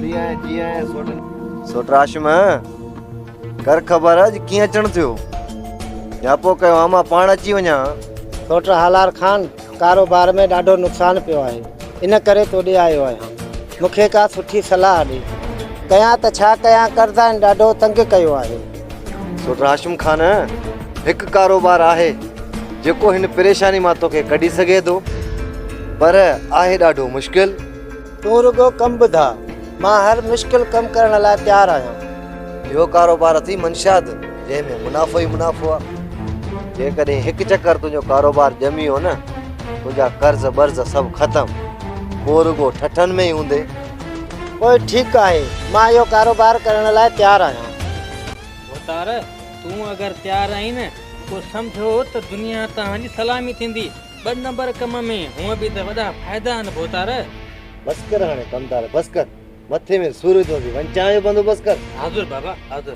बढ़िया है जी है सोटराशम कर ख़बर अज कीअं अचण थियो या पोइ कयो मां पाण अची वञा। सोट हालार खान कारोबार में ॾाढो नुक़सान पियो आहे, इन करे तोॾे आयो आहियां। मूंखे का सुठी सलाह ॾे, कयां त छा कयां, कर्ज़नि ॾाढो तंग कयो आहे। सोटराशम खान हिकु कारोबार आहे जेको हिन परेशानी मां तोखे कढी सघे थो, पर आहे ॾाढो मुश्किल। तूं रुगो कमु ॿुधा, मां हर मुश्किल कमु करण लाइ तयारु आहियां। इहो कारोबार अथई मनशाद, जंहिंमें मुनाफ़ो ई मुनाफ़ो आहे। जेकॾहिं हिकु चकर तुंहिंजो कारोबार ॼमी वियो न, तुंहिंजा कर्ज़ बर्ज़ सभु ख़तमु, पोइ रुगो ठठनि में ई हूंदे। पोइ ठीकु आहे, मां इहो कारोबार करण लाइ तयारु आहियां। भोतार, तूं अगरि तयारु आहीं न, पोइ सम्झो त दुनिया तव्हांजी सलामी थींदी। 2 नंबर कम में हूअं बि त वॾा फ़ाइदा आहिनि भोतार। बस कर हाणे कमदार, बस कर, मथे में सूरज थो थी वञ, चांहि जो बंदोबस्तु कर। हाज़ुर बाबा हाज़ुर।